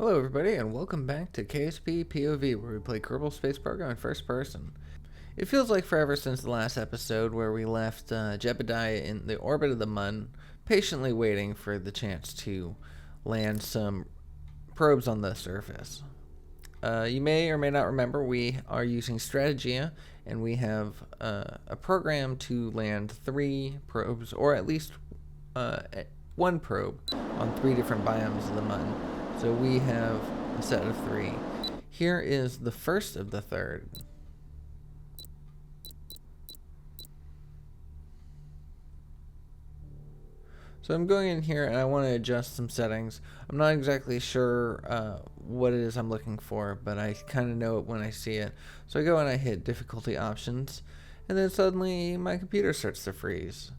Hello everybody and welcome back to KSP POV, where we play Kerbal Space Program in first person. It feels like forever since the last episode where we left Jebediah in the orbit of the Mun, patiently waiting for the chance to land some probes on the surface. You may or may not remember we are using Strategia, and we have a program to land 3 probes, or at least 1 probe on 3 different biomes of the Mun. So we have a set of 3. Here is the first of the third. So I'm going in here and I want to adjust some settings. I'm not exactly sure what it is I'm looking for, but I kind of know it when I see it. So I go and I hit difficulty options, and then suddenly my computer starts to freeze.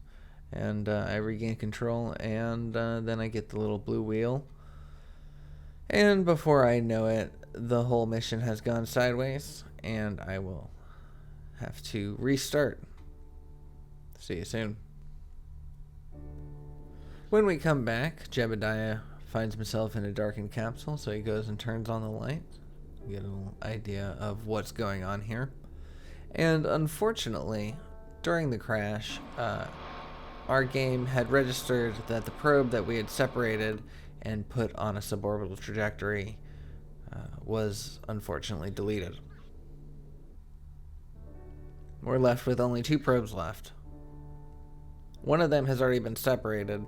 And I regain control, and then I get the little blue wheel. And before I know it, the whole mission has gone sideways, and I will have to restart. See you soon. When we come back, Jebediah finds himself in a darkened capsule, so he goes and turns on the light. Get a little idea of what's going on here. And unfortunately, during the crash, our game had registered that the probe that we had separated and put on a suborbital trajectory was unfortunately deleted. We're left with only 2 probes left. One of them has already been separated,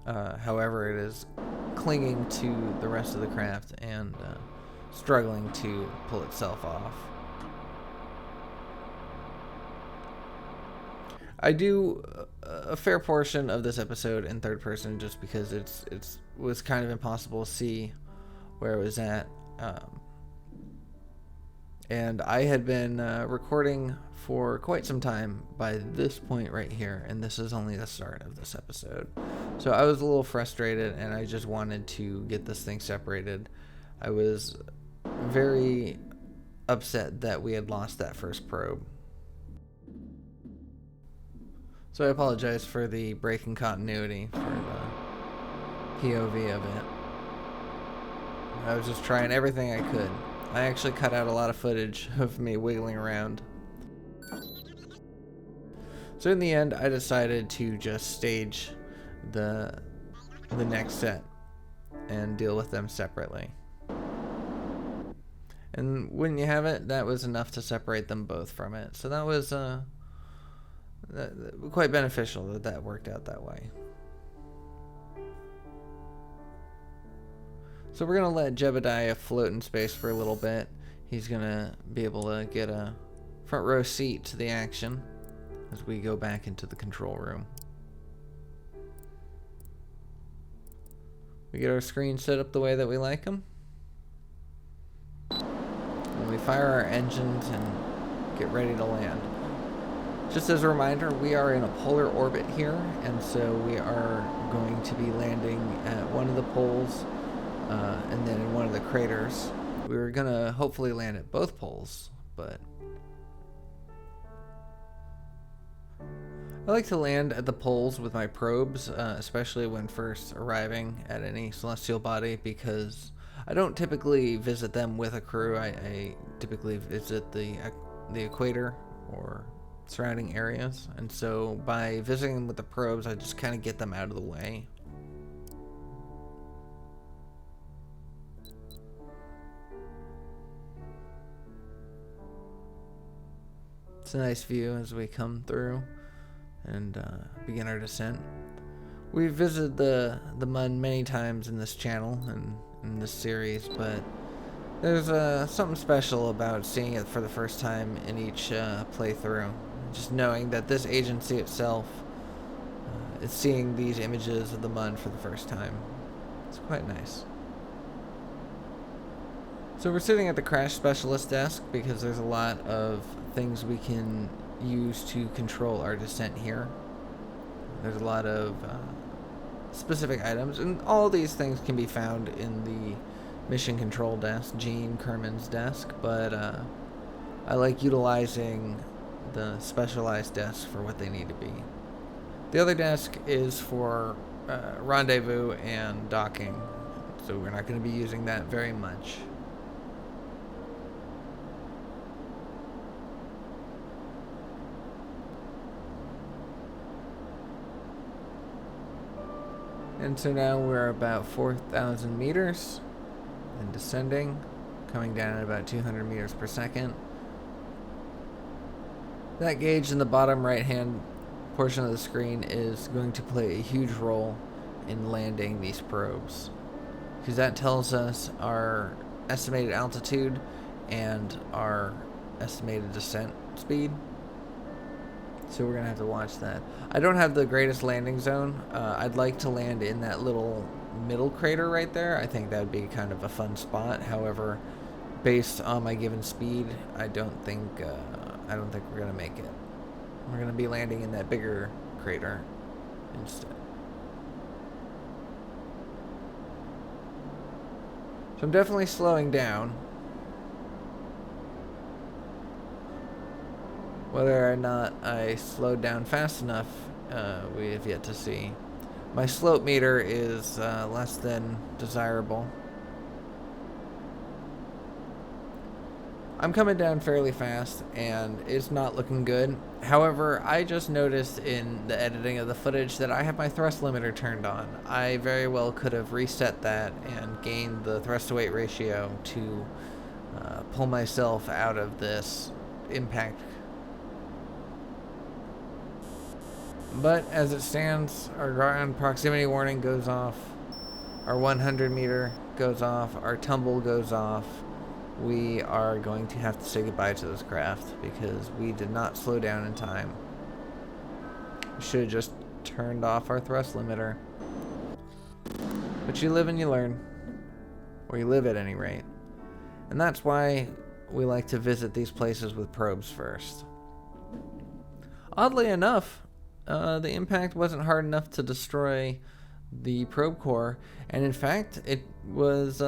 however it is clinging to the rest of the craft and struggling to pull itself off. I do a fair portion of this episode in third person just because it was kind of impossible to see where it was at. And I had been recording for quite some time by this point right here, and this is only the start of this episode. So I was a little frustrated, and I just wanted to get this thing separated. I was very upset that we had lost that first probe. So I apologize for the breaking continuity for the POV of it. I was just trying everything I could. I actually cut out a lot of footage of me wiggling around. So in the end, I decided to just stage the next set and deal with them separately. And when you have it, that was enough to separate them both from it. So that was quite beneficial that worked out that way. So we're going to let Jebediah float in space for a little bit. He's going to be able to get a front row seat to the action as we go back into the control room. We get our screen set up the way that we like them. And we fire our engines and get ready to land. Just as a reminder, we are in a polar orbit here, and so we are going to be landing at one of the poles and then in one of the craters. We were going to hopefully land at both poles, but I like to land at the poles with my probes, especially when first arriving at any celestial body, because I don't typically visit them with a crew. I typically visit the equator or surrounding areas, and so by visiting them with the probes, I just kind of get them out of the way. It's a nice view as we come through and begin our descent. We've visited the Mun many times in this channel and in this series, but there's something special about seeing it for the first time in each playthrough. Just knowing that this agency itself is seeing these images of the Mun for the first time. It's quite nice. So we're sitting at the crash specialist desk because there's a lot of things we can use to control our descent here. There's a lot of specific items, and all these things can be found in the mission control desk, Gene Kerman's desk, but I like utilizing the specialized desks for what they need to be. The other desk is for rendezvous and docking. so we're not going to be using that very much. And so now we're about 4,000 meters and descending, coming down at about 200 meters per second. That gauge in the bottom right hand portion of the screen is going to play a huge role in landing these probes, because that tells us our estimated altitude and our estimated descent speed. So we're gonna have to watch that. I don't have the greatest landing zone. I'd like to land in that little middle crater right there. I think that would be kind of a fun spot. However, based on my given speed, I don't think we're gonna make it. We're gonna be landing in that bigger crater instead. So I'm definitely slowing down. Whether or not I slowed down fast enough, we have yet to see. My slope meter is less than desirable. I'm coming down fairly fast, and it's not looking good. However, I just noticed in the editing of the footage that I have my thrust limiter turned on. I very well could have reset that and gained the thrust-to-weight ratio to pull myself out of this impact. But as it stands, our ground proximity warning goes off, our 100 meter goes off, our tumble goes off. We are going to have to say goodbye to this craft because we did not slow down in time. We should have just turned off our thrust limiter. But you live and you learn. Or you live at any rate. And that's why we like to visit these places with probes first. Oddly enough, the impact wasn't hard enough to destroy the probe core, and in fact it was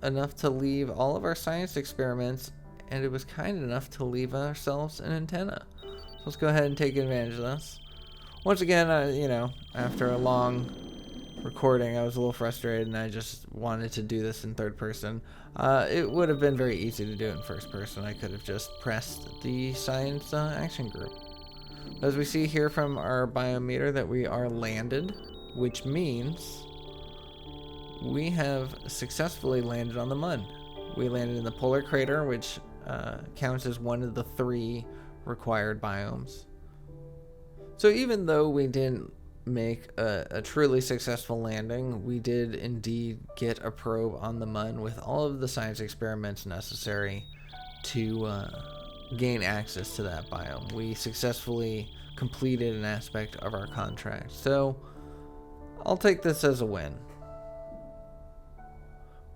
enough to leave all of our science experiments, and it was kind enough to leave ourselves an antenna. So let's go ahead and take advantage of this. Once again, after a long recording, I was a little frustrated and I just wanted to do this in third person. It would have been very easy to do it in first person. I could have just pressed the science action group. As we see here from our biometer that we are landed, which means we have successfully landed on the Mun. We landed in the polar crater, which counts as one of the 3 required biomes. So even though we didn't make a truly successful landing, we did indeed get a probe on the Mun with all of the science experiments necessary to gain access to that biome. We successfully completed an aspect of our contract. So I'll take this as a win.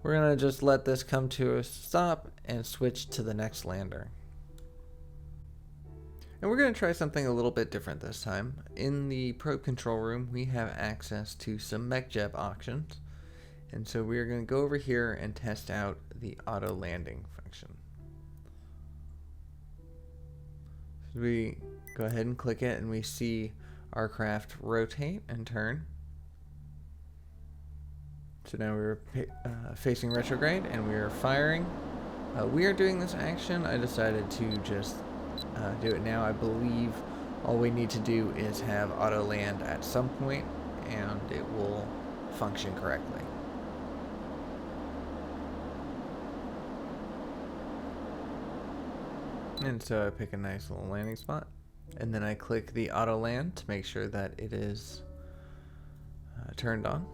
We're gonna just let this come to a stop and switch to the next lander. And we're gonna try something a little bit different this time. In the probe control room, we have access to some MechJeb options. And so we're gonna go over here and test out the auto landing function. So we go ahead and click it and we see our craft rotate and turn. So now we're facing retrograde and we are firing. We are doing this action. I decided to just do it now. I believe all we need to do is have auto land at some point and it will function correctly. And so I pick a nice little landing spot and then I click the auto land to make sure that it is turned on.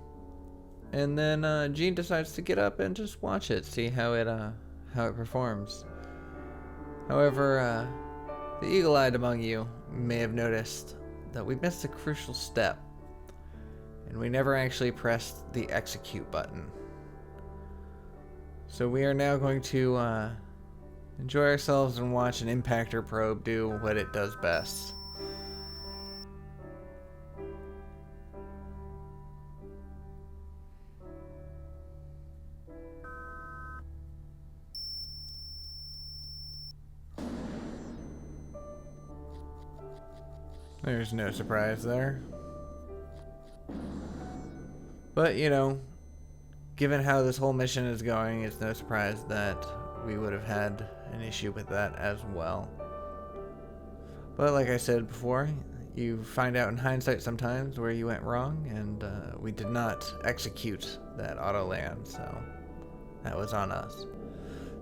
And then Gene decides to get up and just watch it, see how it performs. However, the eagle-eyed among you may have noticed that we missed a crucial step, and we never actually pressed the execute button. So we are now going to enjoy ourselves and watch an impactor probe do what it does best. There's no surprise there. But, you know, given how this whole mission is going, it's no surprise that we would have had an issue with that as well. But like I said before, you find out in hindsight sometimes where you went wrong, and we did not execute that auto land, so that was on us.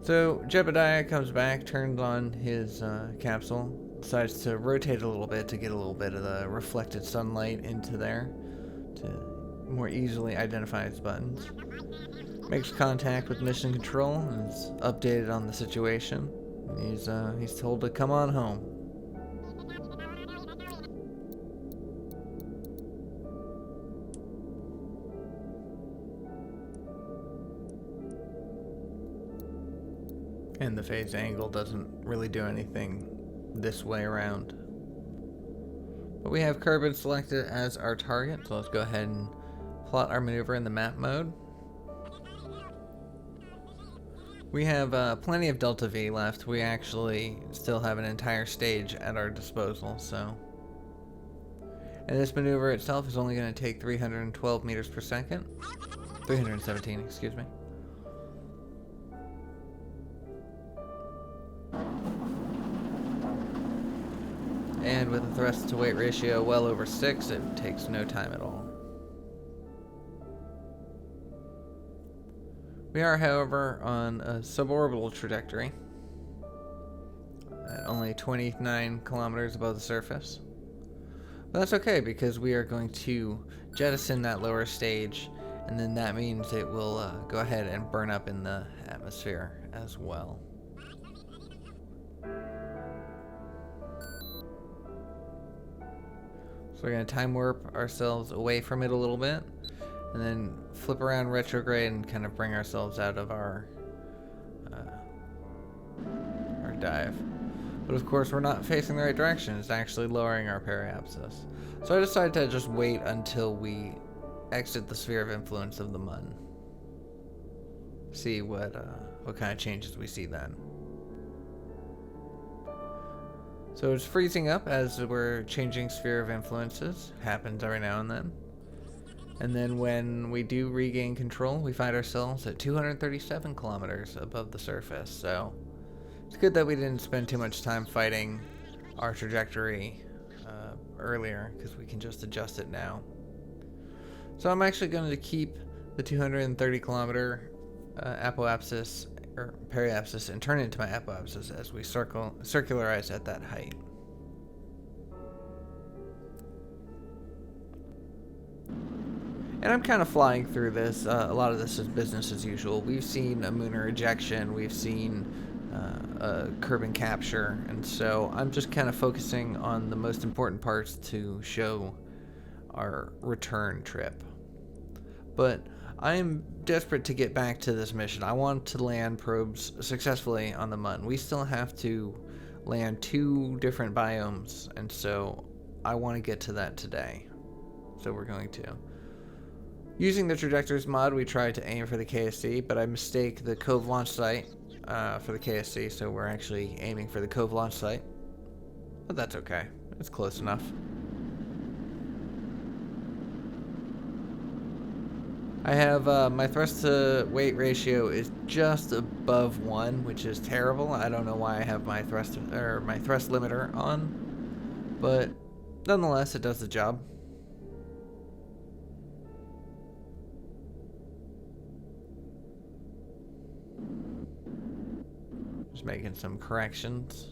So Jebediah comes back, turns on his capsule, decides to rotate a little bit to get a little bit of the reflected sunlight into there to more easily identify its buttons. Makes contact with mission control and is updated on the situation. He's told to come on home. And the phase angle doesn't really do anything this way around. But we have Kerbin selected as our target, so let's go ahead and plot our maneuver in the map mode. We have plenty of Delta V left. We actually still have an entire stage at our disposal, so. And this maneuver itself is only going to take 312 meters per second. 317, excuse me. And with a thrust to weight ratio well over 6, it takes no time at all. We are, however, on a suborbital trajectory at only 29 kilometers above the surface. But that's okay, because we are going to jettison that lower stage, and then that means it will go ahead and burn up in the atmosphere as well. So we're going to time warp ourselves away from it a little bit, and then flip around retrograde and kind of bring ourselves out of our dive. But of course, we're not facing the right direction. It's actually lowering our periapsis. So I decided to just wait until we exit the sphere of influence of the Mun. See what kind of changes we see then. So it's freezing up as we're changing sphere of influences. Happens every now and then. And then when we do regain control, we find ourselves at 237 kilometers above the surface. So it's good that we didn't spend too much time fighting our trajectory earlier, because we can just adjust it now. So I'm actually going to keep the 230 kilometer apoapsis or periapsis and turn it into my apoapsis as we circularize at that height. And I'm kind of flying through this. A lot of this is business as usual. We've seen a Mooner ejection, we've seen a Kerbin capture, and so I'm just kind of focusing on the most important parts to show our return trip. But I am desperate to get back to this mission. I want to land probes successfully on the Mun. We still have to land 2 different biomes, and so I want to get to that today. So we're going to. Using the trajectories mod, we tried to aim for the KSC, but I mistake the Cove launch site for the KSC, so we're actually aiming for the Cove launch site. But that's okay. It's close enough. I have my thrust to weight ratio is just above 1, which is terrible. I don't know why I have my thrust limiter on, but nonetheless, it does the job. Just making some corrections.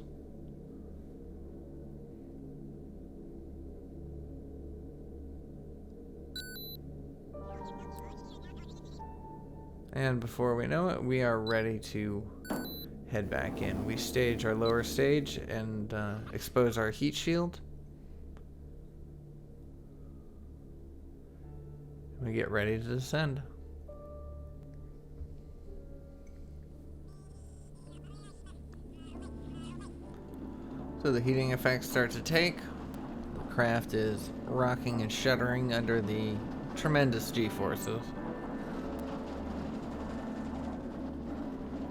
And before we know it, we are ready to head back in. We stage our lower stage and expose our heat shield. We get ready to descend. So the heating effects start to take. The craft is rocking and shuddering under the tremendous G-forces.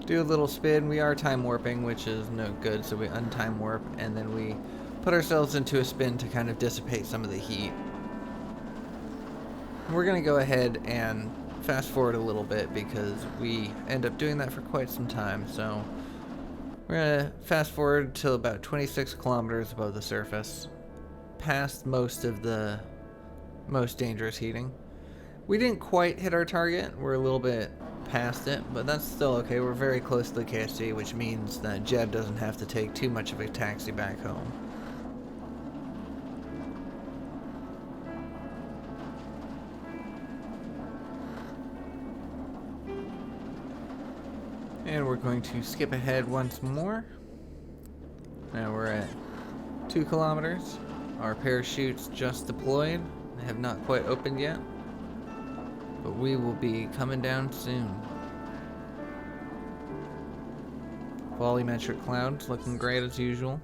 Do a little spin. We are time warping, which is no good, so we untime warp, and then we put ourselves into a spin to kind of dissipate some of the heat. We're going to go ahead and fast forward a little bit because we end up doing that for quite some time. So we're gonna fast forward to about 26 kilometers above the surface, past most of the most dangerous heating. We didn't quite hit our target. We're a little bit past it, but that's still okay. We're very close to the KSP, which means that Jeb doesn't have to take too much of a taxi back home. And we're going to skip ahead once more. Now we're at 2 kilometers. Our parachutes just deployed. They have not quite opened yet, but we will be coming down soon. Volumetric clouds looking great as usual.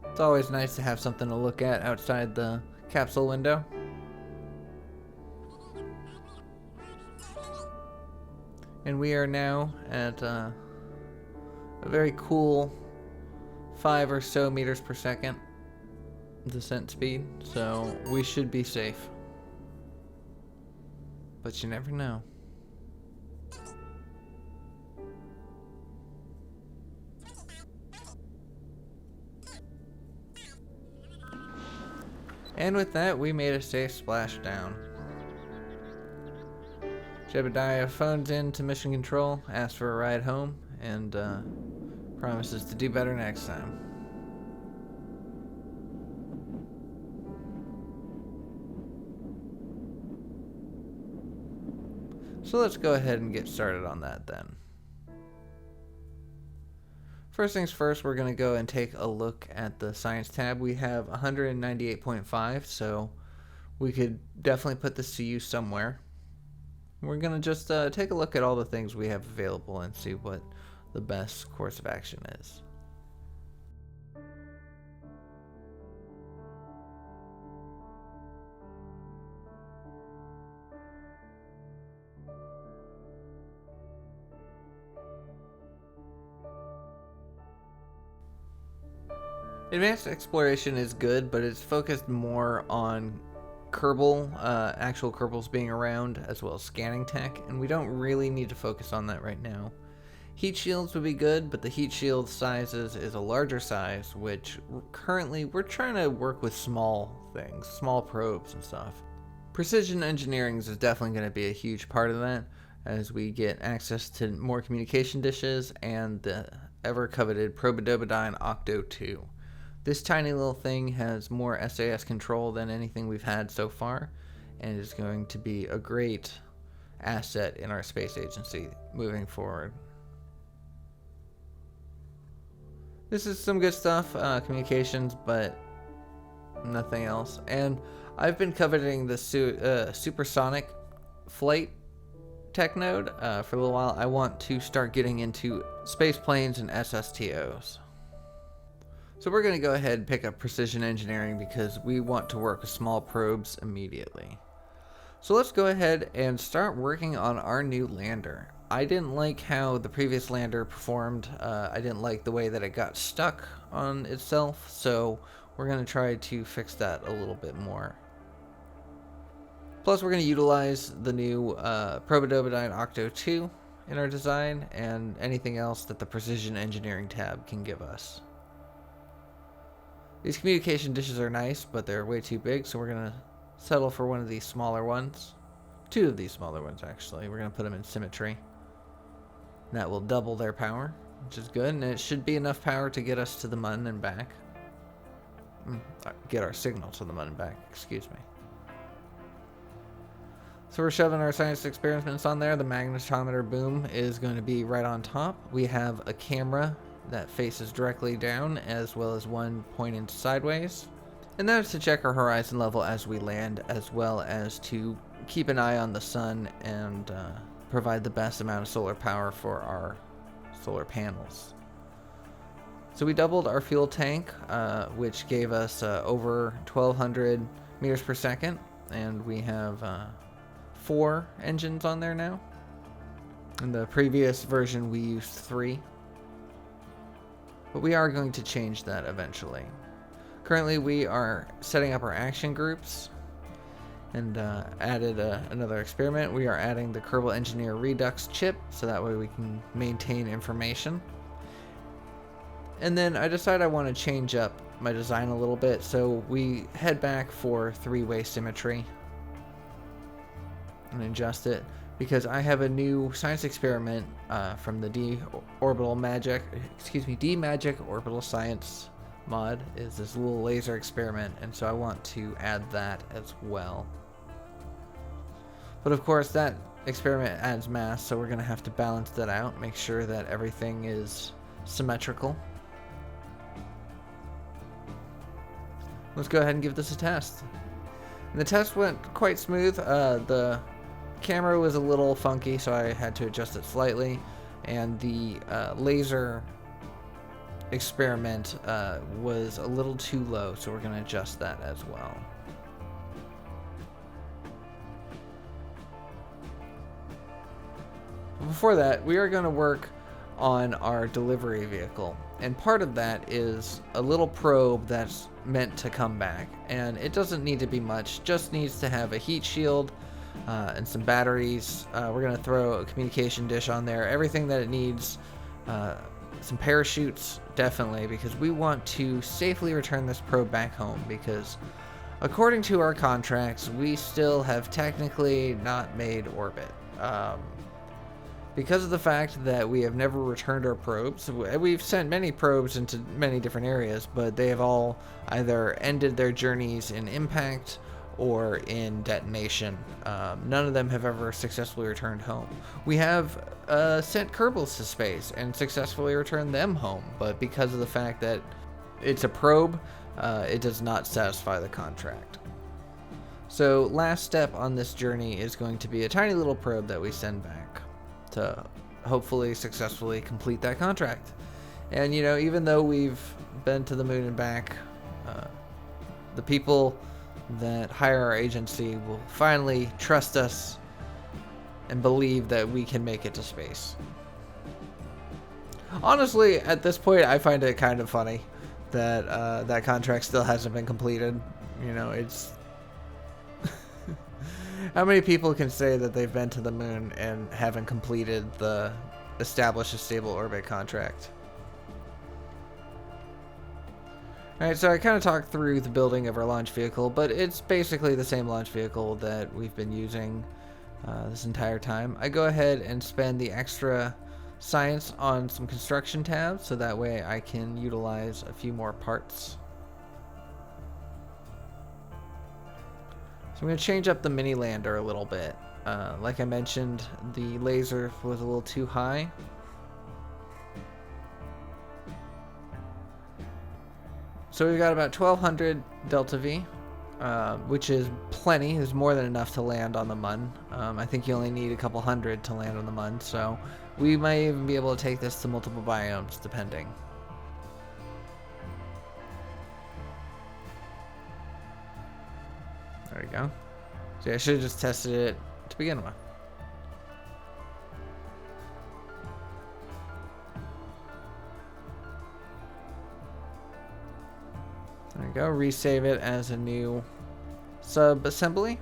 It's always nice to have something to look at outside the capsule window. And we are now at a very cool 5 or so meters per second descent speed, so we should be safe. But you never know. And with that, we made a safe splashdown. Jebediah phones in to Mission Control, asks for a ride home, and promises to do better next time. So let's go ahead and get started on that then. First things first, we're going to go and take a look at the science tab. We have 198.5, so we could definitely put this to use somewhere. We're going to just take a look at all the things we have available and see what the best course of action is. Advanced exploration is good, but it's focused more on Kerbal, actual Kerbals being around, as well as scanning tech, and we don't really need to focus on that right now. Heat shields would be good, but the heat shield sizes is a larger size, which currently we're trying to work with small things, small probes and stuff. Precision engineering is definitely going to be a huge part of that, as we get access to more communication dishes and the ever-coveted Probidobidyne Octo 2. This tiny little thing has more SAS control than anything we've had so far, and is going to be a great asset in our space agency moving forward. This is some good stuff, communications, but nothing else. And I've been coveting the supersonic flight tech node for a little while. I want to start getting into space planes and SSTOs. So we're going to go ahead and pick up precision engineering because we want to work with small probes immediately. So let's go ahead and start working on our new lander. I didn't like how the previous lander performed. I didn't like the way that it got stuck on itself, so we're going to try to fix that a little bit more. Plus, we're going to utilize the new Probidobidyne Octo 2 in our design and anything else that the precision engineering tab can give us. These communication dishes are nice, but they're way too big, so we're going to settle for one of these smaller ones. 2 of these smaller ones, actually. We're going to put them in symmetry. And that will double their power, which is good, and it should be enough power to get us to the Mun and back. Get our signal to the Mun and back, excuse me. So we're shoving our science experiments on there. The magnetometer boom is going to be right on top. We have a camera that faces directly down, as well as one pointed sideways. And that is to check our horizon level as we land, as well as to keep an eye on the sun and provide the best amount of solar power for our solar panels. So we doubled our fuel tank, which gave us over 1,200 meters per second, and we have 4 engines on there now. In the previous version we used 3. But we are going to change that eventually. Currently we are setting up our action groups, and added another experiment. We are adding the Kerbal Engineer Redux chip, so that way we can maintain information. And then I decided I want to change up my design a little bit, so we head back for three-way symmetry and adjust it, because I have a new science experiment from the D-Magic Orbital Science mod, is this little laser experiment, and so I want to add that as well. But of course that experiment adds mass, so we're going to have to balance that out, make sure that everything is symmetrical. Let's go ahead and give this a test. And the test went quite smooth. The camera was a little funky, so I had to adjust it slightly, and the laser experiment was a little too low, so we're going to adjust that as well. Before that, we are going to work on our delivery vehicle, and part of that is a little probe that's meant to come back, and it doesn't need to be much, just needs to have a heat shield and some batteries. We're going to throw a communication dish on there, everything that it needs, some parachutes, definitely, because we want to safely return this probe back home, because according to our contracts, we still have technically not made orbit. Because of the fact that we have never returned our probes, we've sent many probes into many different areas, but they have all either ended their journeys in impact or in detonation. None of them have ever successfully returned home. We have sent Kerbals to space and successfully returned them home, but because of the fact that it's a probe, it does not satisfy the contract. So last step on this journey is going to be a tiny little probe that we send back to hopefully successfully complete that contract. And you know, even though we've been to the moon and back, the people that hire our agency will finally trust us and believe that we can make it to space. Honestly, at this point, I find it kind of funny that that contract still hasn't been completed. You know, it's how many people can say that they've been to the moon and haven't completed the establish a stable orbit contract? Alright, so I kind of talked through the building of our launch vehicle, but it's basically the same launch vehicle that we've been using this entire time. I go ahead and spend the extra science on some construction tabs, so that way I can utilize a few more parts. So I'm going to change up the mini lander a little bit. Like I mentioned, the laser was a little too high. So we've got about 1200 delta V, which is plenty. It's more than enough to land on the Mun. I think you only need a couple hundred to land on the Mun, so we might even be able to take this to multiple biomes, depending. There we go. So yeah, I should have just tested it to begin with. There we go. Resave it as a new sub-assembly.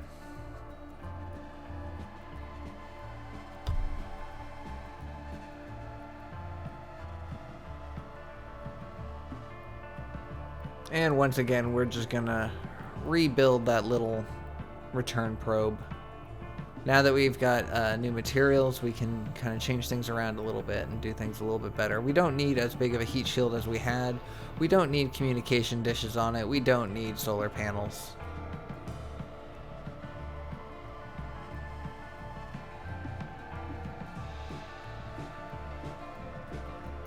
And once again, we're just gonna rebuild that little return probe. Now that we've got new materials, we can kind of change things around a little bit and do things a little bit better. We don't need as big of a heat shield as we had. We don't need communication dishes on it. We don't need solar panels.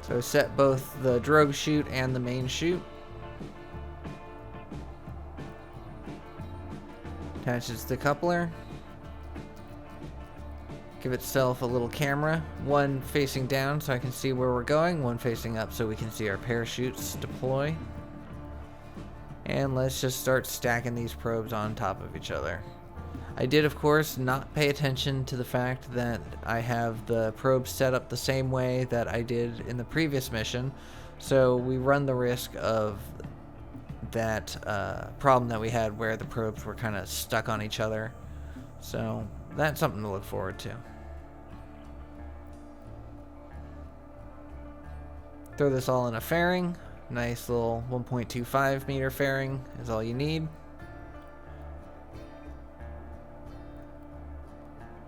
So set both the drogue chute and the main chute. Attaches the coupler. Give itself a little camera, one facing down so I can see where we're going, one facing up so we can see our parachutes deploy. And let's just start stacking these probes on top of each other. I did, of course, not pay attention to the fact that I have the probes set up the same way that I did in the previous mission, so we run the risk of that problem that we had where the probes were kind of stuck on each other. So that's something to look forward to. Throw this all in a fairing. Nice little 1.25 meter fairing is all you need.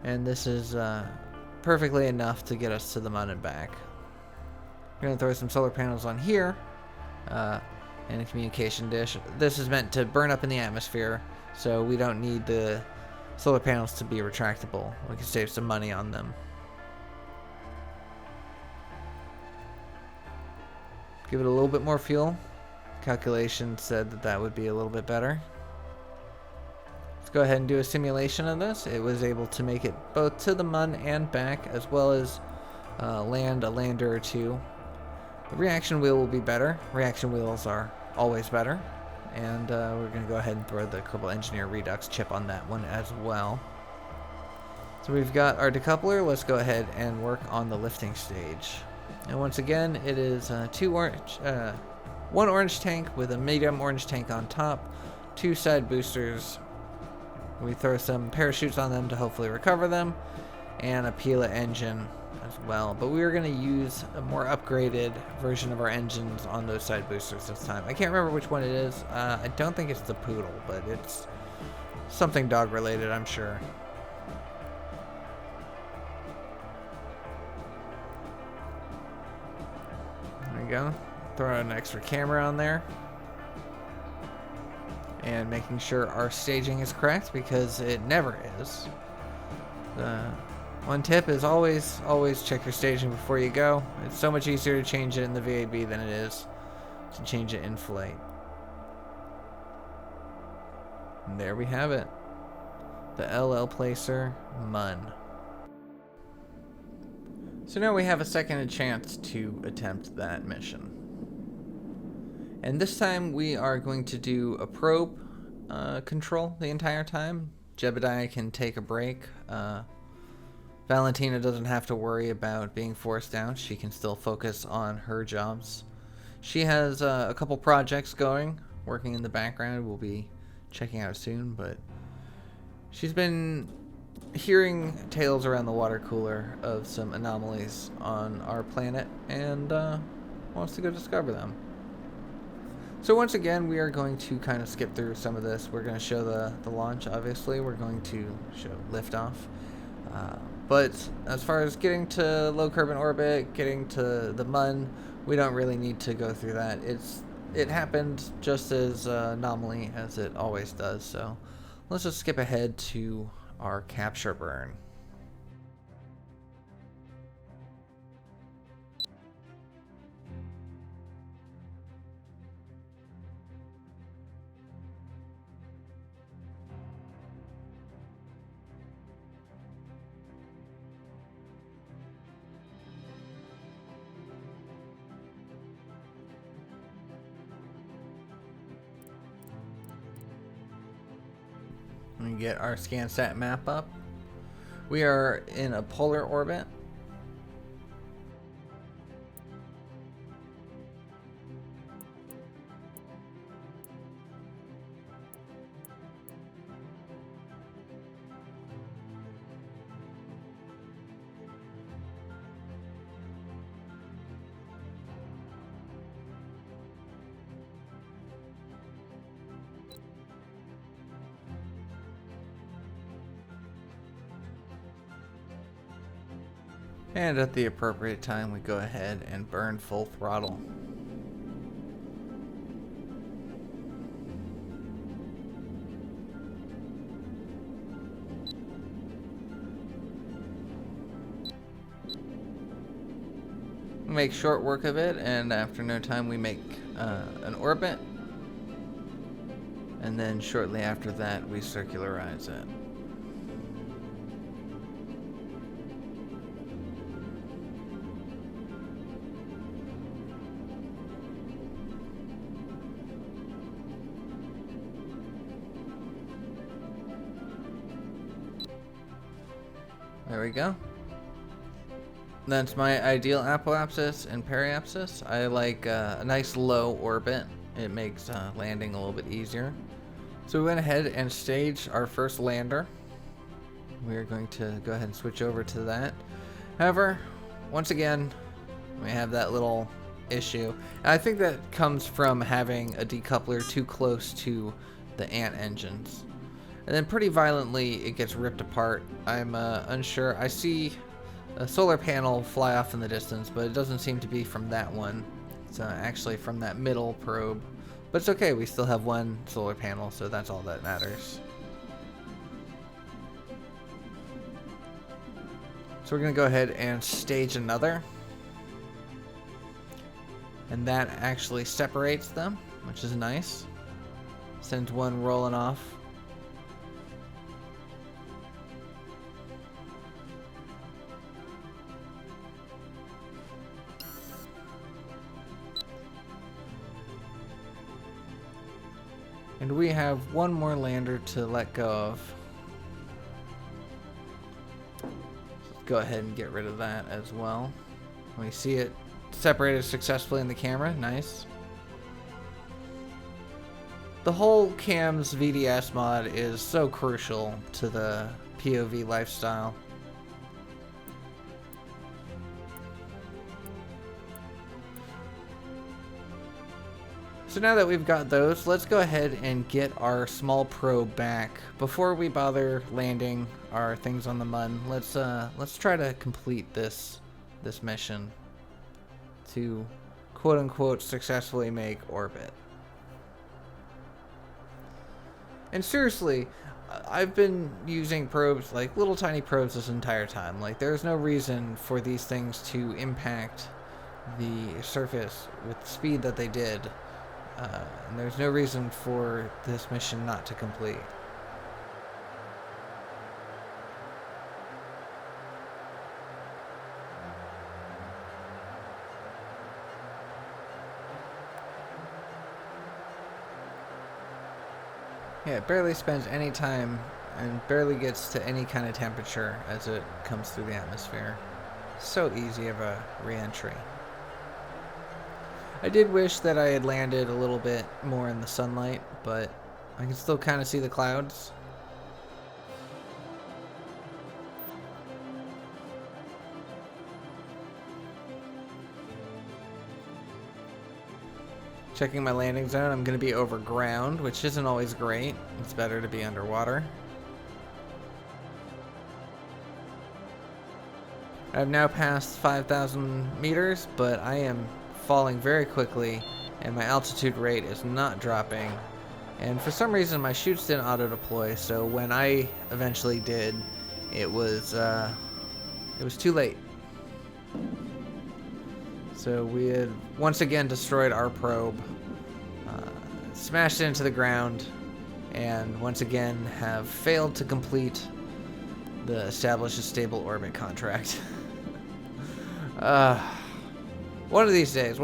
And this is perfectly enough to get us to the moon and back. We're going to throw some solar panels on here and a communication dish. This is meant to burn up in the atmosphere, so we don't need the solar panels to be retractable. We can save some money on them. Give it a little bit more fuel. Calculation said that that would be a little bit better. Let's go ahead and do a simulation of this. It was able to make it both to the moon and back, as well as land a lander or two. The reaction wheel will be better. Reaction wheels are always better. And we're going to go ahead and throw the Kerbal Engineer Redux chip on that one as well. So we've got our decoupler. Let's go ahead and work on the lifting stage. And once again, it is one orange tank with a medium orange tank on top, 2 side boosters. We throw some parachutes on them to hopefully recover them, and a Pila engine as well. But we are going to use a more upgraded version of our engines on those side boosters this time. I can't remember which one it is. I don't think it's the Poodle, but it's something dog related, I'm sure. There we go. Throw an extra camera on there. And making sure our staging is correct, because it never is. One tip is always check your staging before you go. It's so much easier to change it in the VAB than it is to change it in flight. And there we have it. The LL Placer Mun. So now we have a second chance to attempt that mission. And this time we are going to do a probe control the entire time. Jebediah can take a break. Valentina doesn't have to worry about being forced down. She can still focus on her jobs. She has a couple projects going, working in the background. We'll be checking out soon, but she's been hearing tales around the water cooler of some anomalies on our planet and wants to go discover them. So once again, we are going to kind of skip through some of this. We're going to show the launch, obviously. We're going to show liftoff. But as far as getting to low carbon orbit, getting to the Mun, we don't really need to go through that. It happened just as anomaly as it always does. So let's just skip ahead to our capture burn. We get our ScanSat map up. We are in a polar orbit. And at the appropriate time, we go ahead and burn full throttle. We make short work of it, and after no time we make an orbit. And then shortly after that, we circularize it. There we go. That's my ideal apoapsis and periapsis. I like a nice low orbit It makes landing a little bit easier. So we went ahead and staged our first lander. We're going to go ahead and switch over to that. However, once again, we have that little issue. And I think that comes from having a decoupler too close to the ant engines. And then pretty violently it gets ripped apart. I'm unsure. I see a solar panel fly off in the distance, but it doesn't seem to be from that one. It's actually from that middle probe. But it's okay, we still have one solar panel, so that's all that matters. So we're going to go ahead and stage another. And that actually separates them, which is nice. Sends one rolling off. And we have one more lander to let go of. Go ahead and get rid of that as well. We see it separated successfully in the camera. Nice. The whole CAM's VDS mod is so crucial to the POV lifestyle. So now that we've got those, let's go ahead and get our small probe back. Before we bother landing our things on the Mun, let's try to complete this mission to quote unquote successfully make orbit. And seriously, I've been using probes, like little tiny probes, this entire time. Like, there's no reason for these things to impact the surface with the speed that they did. And there's no reason for this mission not to complete. Yeah, it barely spends any time and barely gets to any kind of temperature as it comes through the atmosphere. So easy of a re-entry. I did wish that I had landed a little bit more in the sunlight, but I can still kind of see the clouds. Checking my landing zone, I'm going to be over ground, which isn't always great. It's better to be underwater. I've now passed 5,000 meters, but I am falling very quickly, and my altitude rate is not dropping. And for some reason, my chutes didn't auto-deploy, so when I eventually did, it was too late. So we had once again destroyed our probe, smashed it into the ground, and once again have failed to complete the establish a stable orbit contract. One of these days,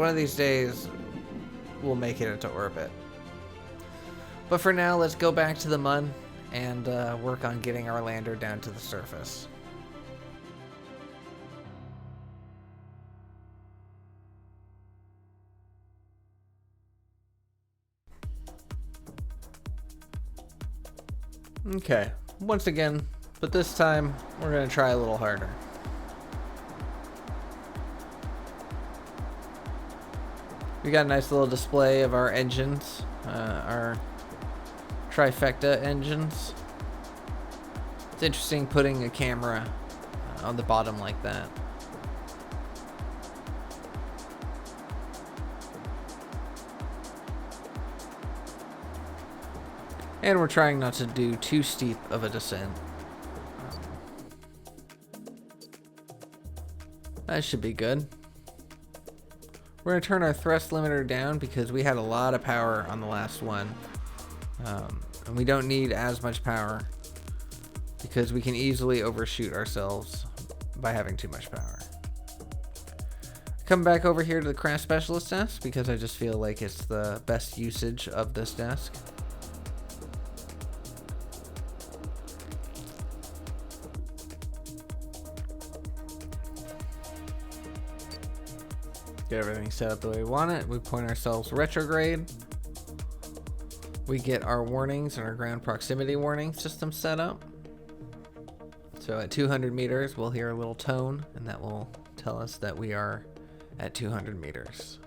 we'll make it into orbit. But for now, let's go back to the Mun and work on getting our lander down to the surface. Okay, once again, but this time we're going to try a little harder. We got a nice little display of our engines, our trifecta engines. It's interesting putting a camera on the bottom like that. And we're trying not to do too steep of a descent. That should be good. We're going to turn our thrust limiter down because we had a lot of power on the last one. And we don't need as much power because we can easily overshoot ourselves by having too much power. Come back over here to the crash specialist desk because I just feel like it's the best usage of this desk. Get everything set up the way we want it. We point ourselves retrograde. we get our warnings and our ground proximity warning system set up. So at 200 meters, we'll hear a little tone, and that will tell us that we are at 200 meters.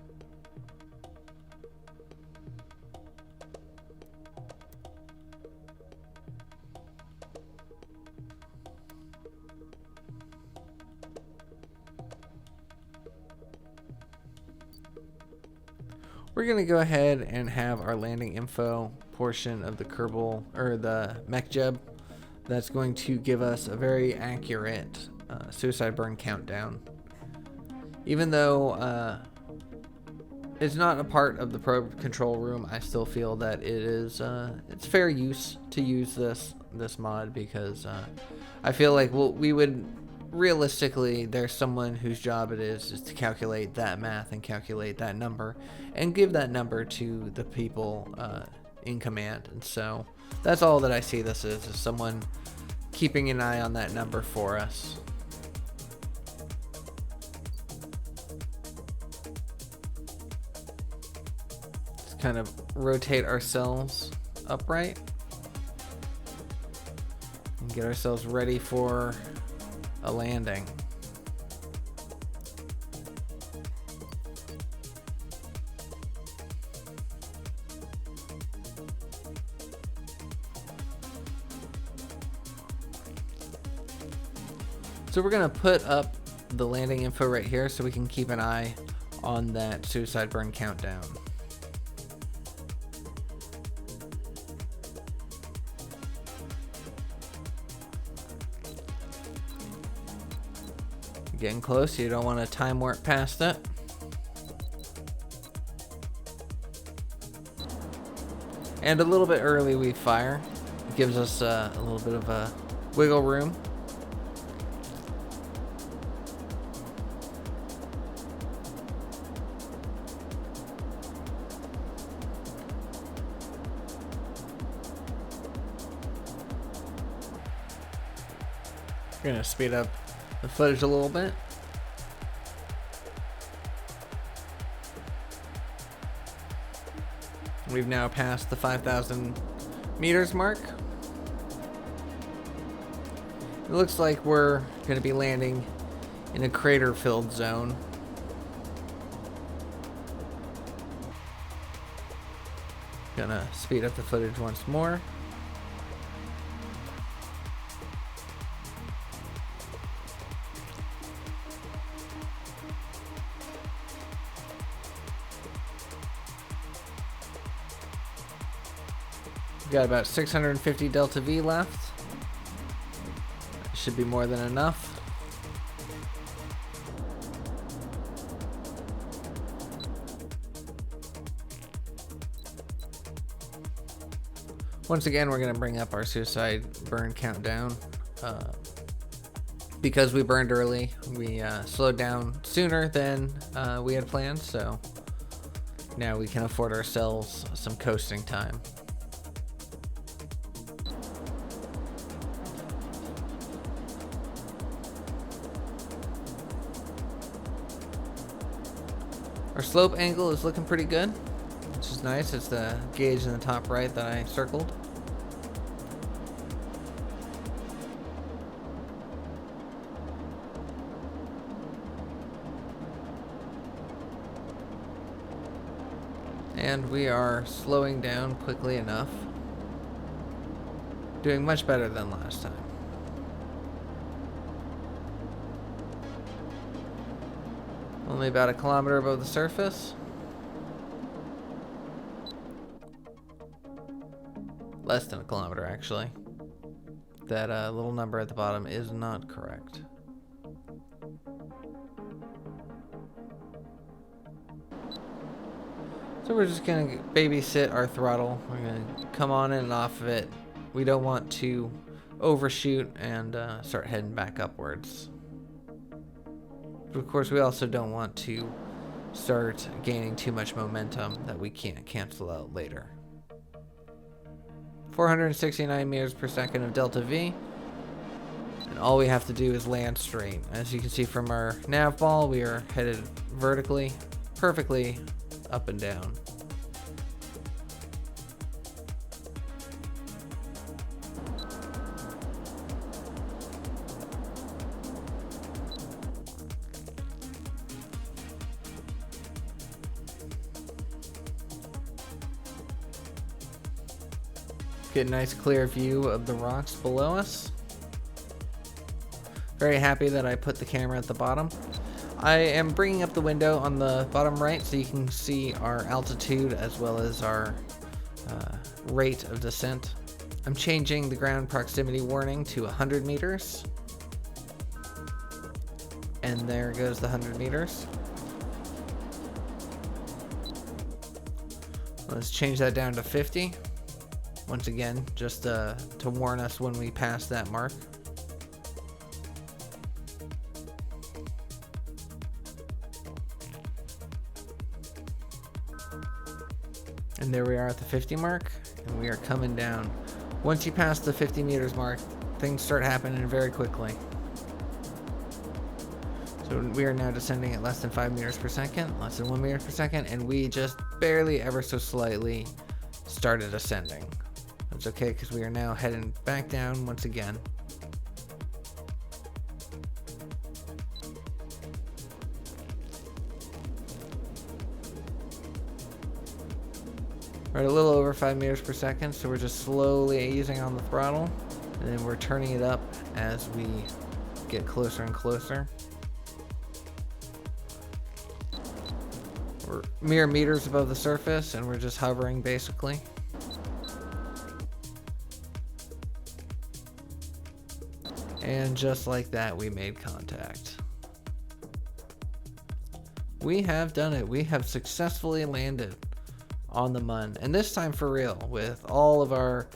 We're going to go ahead and have our landing info portion of the Kerbal, or the mech jeb, that's going to give us a very accurate suicide burn countdown. Even though it's not a part of the probe control room, I still feel that it is it's fair use to use this mod, because I feel like we would realistically, there's someone whose job it is to calculate that math and calculate that number and give that number to the people in command. And so that's all that I see this is someone keeping an eye on that number for us. Just kind of rotate ourselves upright and get ourselves ready for a landing. So we're going to put up the landing info right here so we can keep an eye on that suicide burn countdown. Getting close, you don't want to time warp past it. And a little bit early we fire. It gives us a little bit of a wiggle room. We're gonna speed up the footage a little bit. We've now passed the 5,000 meters mark. It looks like we're going to be landing in a crater-filled zone. Gonna speed up the footage once more. We've got about 650 delta V left. Should be more than enough. Once again, we're going to bring up our suicide burn countdown. Because we burned early, we slowed down sooner than we had planned, so now we can afford ourselves some coasting time. Our slope angle is looking pretty good, which is nice. It's the gauge in the top right that I circled. And we are slowing down quickly enough. Doing much better than last time. Only about 1 kilometer above the surface. Less than 1 kilometer, actually. That little number at the bottom is not correct. So we're just going to babysit our throttle. We're going to come on in and off of it. We don't want to overshoot and start heading back upwards. But of course, we also don't want to start gaining too much momentum that we can't cancel out later. 469 meters per second of delta V. And all we have to do is land straight. As you can see from our nav ball, we are headed vertically, perfectly up and down. Get a nice clear view of the rocks below us. Very happy that I put the camera at the bottom. I am bringing up the window on the bottom right so you can see our altitude as well as our rate of descent. I'm changing the ground proximity warning to 100 meters. And there goes the 100 meters. Let's change that down to 50. Once again, just to warn us when we pass that mark. And there we are at the 50 mark, and we are coming down. Once you pass the 50 meters mark, things start happening very quickly. So we are now descending at less than 5 meters per second, less than 1 meter per second, and we just barely, ever so slightly, started ascending. That's okay, because we are now heading back down once again. We're at a little over 5 meters per second, so we're just slowly easing on the throttle, and then we're turning it up as we get closer and closer. We're mere meters above the surface, and we're just hovering basically. And just like that, we made contact. We have done it. We have successfully landed on the Mun, and this time for real, with all of our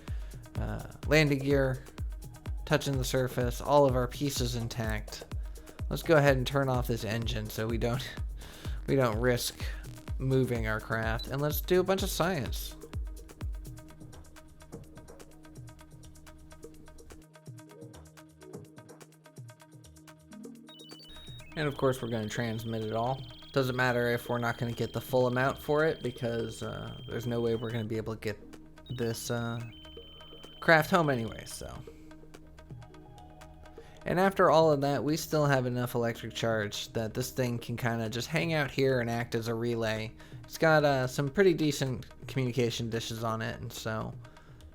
landing gear touching the surface, all of our pieces intact. Let's go ahead and turn off this engine so we don't risk moving our craft, and let's do a bunch of science. And of course we're going to transmit it all. Doesn't matter if we're not going to get the full amount for it, because there's no way we're going to be able to get this craft home anyway, so. And after all of that, we still have enough electric charge that this thing can kind of just hang out here and act as a relay. It's got some pretty decent communication dishes on it, and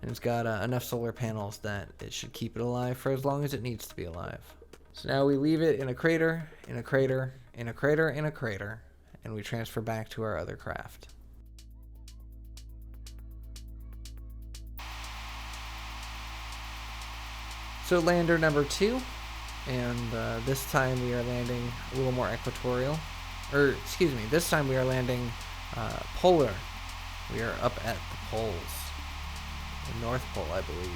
it's got enough solar panels that it should keep it alive for as long as it needs to be alive. So now we leave it in a crater, in a crater, in a crater, in a crater, and we transfer back to our other craft. So lander number 2, and this time we are landing a little more equatorial, or excuse me, this time we are landing polar. We are up at the poles, the North Pole, I believe.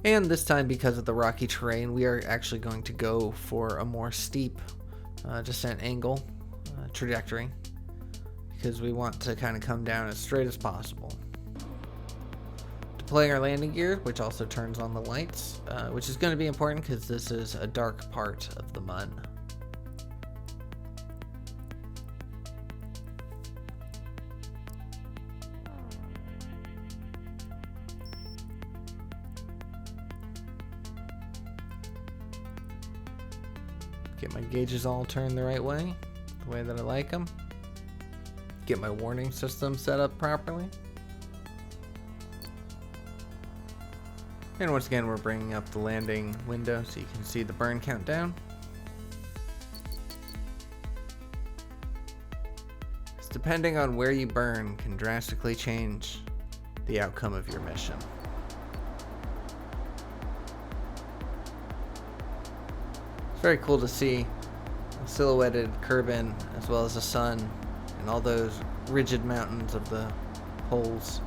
And this time, because of the rocky terrain, we are actually going to go for a more steep descent angle trajectory, because we want to kind of come down as straight as possible. Deploying our landing gear, which also turns on the lights, which is going to be important because this is a dark part of the Mun. Get my gauges all turned the right way, the way that I like them. Get my warning system set up properly. And once again, we're bringing up the landing window so you can see the burn countdown. It's depending on where you burn can drastically change the outcome of your mission. It's very cool to see a silhouetted Kerbin as well as the sun and all those rigid mountains of the poles.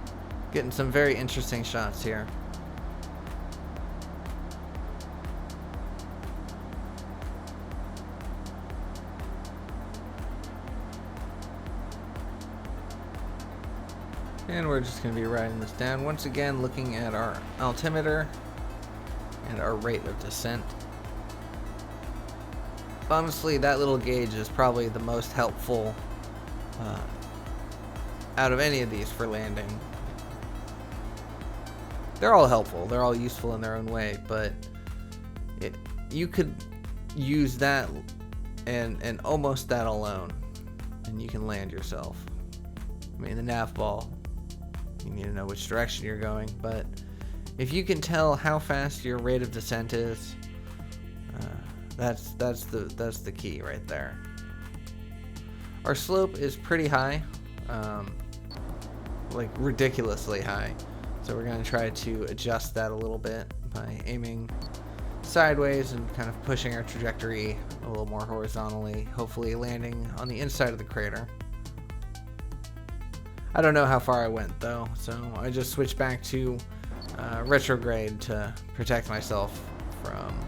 Getting some very interesting shots here. And we're just going to be writing this down once again, looking at our altimeter and our rate of descent. Honestly, that little gauge is probably the most helpful out of any of these for landing. They're all helpful, they're all useful in their own way, but you could use that and almost that alone, and you can land yourself. I mean, the nav ball You need to know which direction you're going, but if you can tell how fast your rate of descent is, that's the key right there. Our slope is pretty high, like ridiculously high, so we're going to try to adjust that a little bit by aiming sideways and kind of pushing our trajectory a little more horizontally, hopefully landing on the inside of the crater. I don't know how far I went though, so I just switched back to retrograde to protect myself from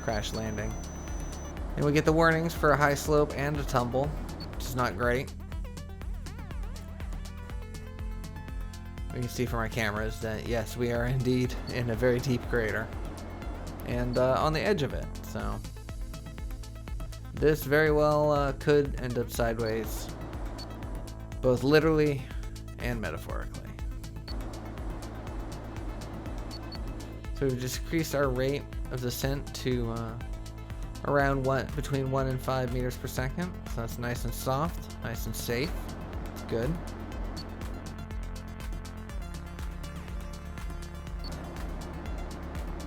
crash landing. And we get the warnings for a high slope and a tumble, which is not great. We can see from our cameras that yes, we are indeed in a very deep crater and on the edge of it, so this very well could end up sideways, both literally and metaphorically. So we've just increased our rate of descent to around between 1 and 5 meters per second. So that's nice and soft, nice and safe. It's good.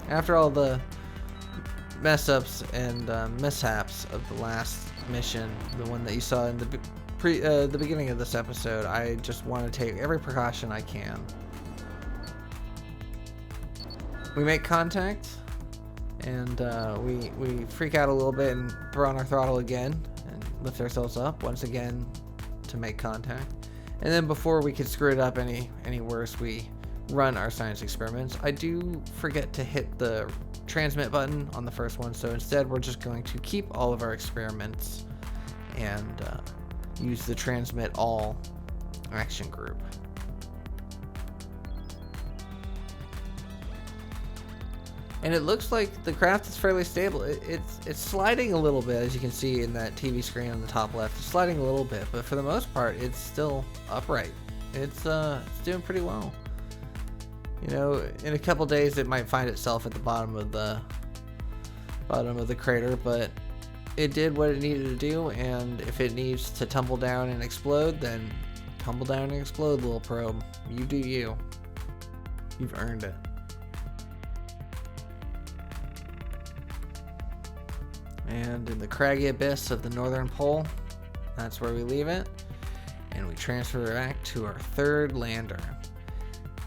After all the mess ups and mishaps of the last mission, the one that you saw in the beginning of this episode, I just want to take every precaution I can. We make contact, and we freak out a little bit and throw on our throttle again and lift ourselves up once again to make contact. And then before we could screw it up any worse, we run our science experiments. I do forget to hit the transmit button on the first one, so instead we're just going to keep all of our experiments and use the transmit all action group. And it looks like the craft is fairly stable. It's sliding a little bit, as you can see in that TV screen on the top left. It's sliding a little bit, but for the most part, it's still upright. It's doing pretty well. You know, in a couple days, it might find itself at the bottom of the crater, but it did what it needed to do. And if it needs to tumble down and explode, then tumble down and explode, little probe. You do you. You've earned it. And in the craggy abyss of the northern pole, that's where we leave it, and we transfer it back to our third lander.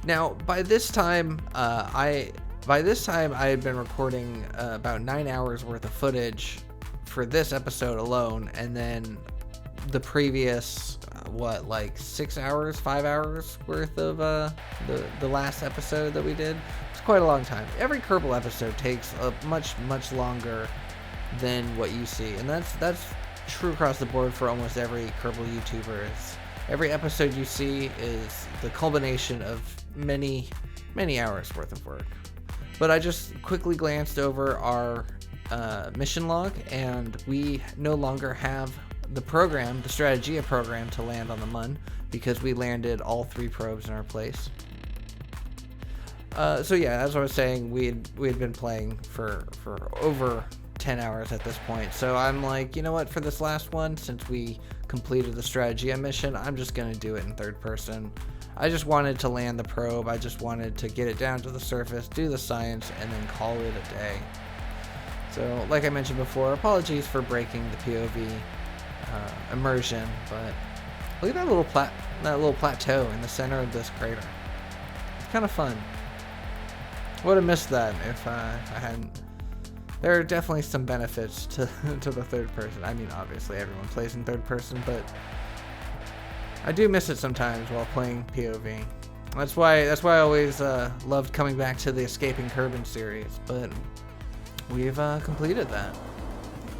Now, by this time I had been recording about 9 hours worth of footage for this episode alone, and then the previous 6 hours, 5 hours worth of the last episode that we did. It's quite a long time. Every Kerbal episode takes a much longer than what you see, and that's true across the board for almost every Kerbal YouTuber. Every episode you see is the culmination of many hours worth of work. But I just quickly glanced over our mission log, and we no longer have the Strategia program to land on the Mun, because we landed all 3 probes in our place. So yeah, as I was saying, we had been playing for over 10 hours at this point. So I'm like, you know what, for this last one, since we completed the Strategia mission, I'm just going to do it in third person. I just wanted to land the probe. I just wanted to get it down to the surface, do the science, and then call it a day. So, like I mentioned before, apologies for breaking the POV immersion, but look at that little plateau in the center of this crater. It's kind of fun. Would have missed that if I hadn't. There are definitely some benefits to the third person. I mean, obviously everyone plays in third person, but I do miss it sometimes while playing POV. That's why I always loved coming back to the Escaping Kerbin series, but we've completed that.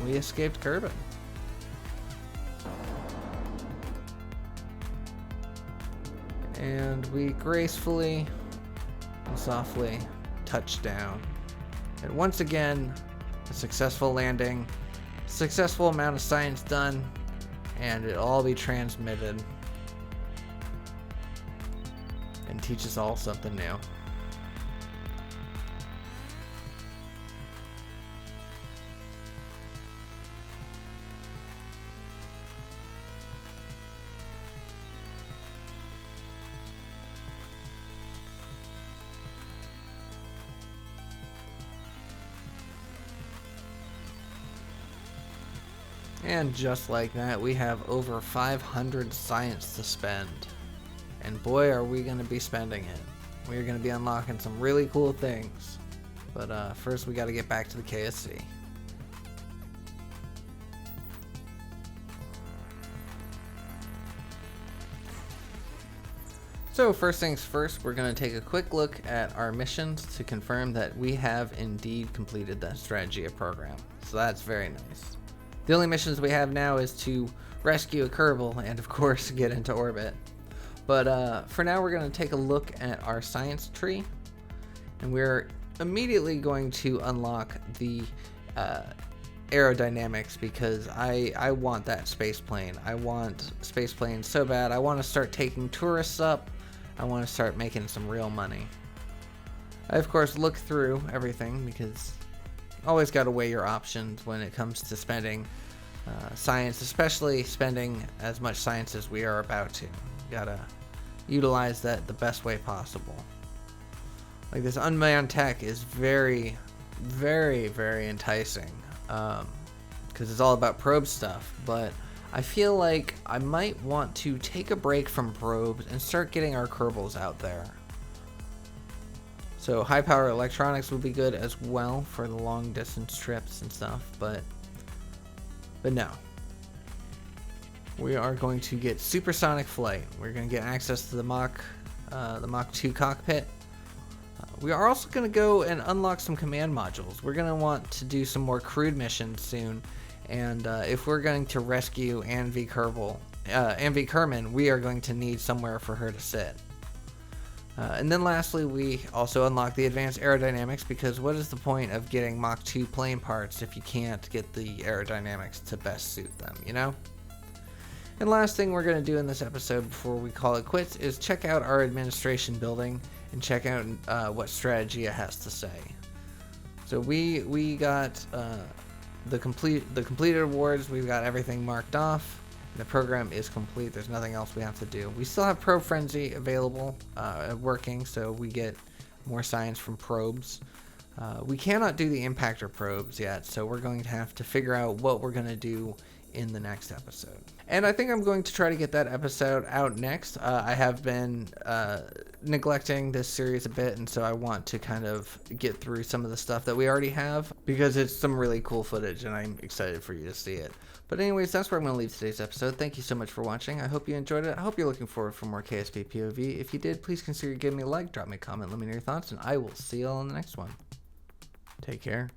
We escaped Kerbin. And we gracefully and softly touched down. And once again, a successful landing, successful amount of science done, and it'll all be transmitted and teach us all something new. And just like that, we have over 500 science to spend. And boy, are we going to be spending it. We're going to be unlocking some really cool things. But first we got to get back to the KSC. So first things first, we're going to take a quick look at our missions to confirm that we have indeed completed that strategy program. So that's very nice. The only missions we have now is to rescue a Kerbal and of course get into orbit. But for now we're going to take a look at our science tree, and we're immediately going to unlock the aerodynamics because I want that space plane. I want space planes so bad. I want to start taking tourists up. I want to start making some real money. I of course look through everything because always got to weigh your options when it comes to spending science, especially spending as much science as we are about to. Gotta utilize that the best way possible. Like this unmanned tech is very, very, very enticing because it's all about probe stuff, but I feel like I might want to take a break from probes and start getting our Kerbals out there. So high power electronics would be good as well for the long distance trips and stuff, but no. We are going to get supersonic flight. We're going to get access to the Mach 2 cockpit. We are also going to go and unlock some command modules. We're going to want to do some more crewed missions soon. And if we're going to rescue ANBR Kerman, we are going to need somewhere for her to sit. And then lastly, we also unlock the advanced aerodynamics, because what is the point of getting Mach 2 plane parts if you can't get the aerodynamics to best suit them, you know? And last thing we're going to do in this episode before we call it quits is check out our administration building and check out what Strategia has to say. So we got the completed awards. We've got everything marked off. The program is complete. There's nothing else we have to do. We still have Probe Frenzy available, working, so we get more science from probes. We cannot do the impactor probes yet, so we're going to have to figure out what we're going to do in the next episode. And I think I'm going to try to get that episode out next. I have been neglecting this series a bit, and so I want to kind of get through some of the stuff that we already have, because it's some really cool footage and I'm excited for you to see it. But anyways, that's where I'm going to leave today's episode. Thank you so much for watching. I hope you enjoyed it. I hope you're looking forward for more KSP POV. If you did, please consider giving me a like, drop me a comment, let me know your thoughts, and I will see you all in the next one. Take care.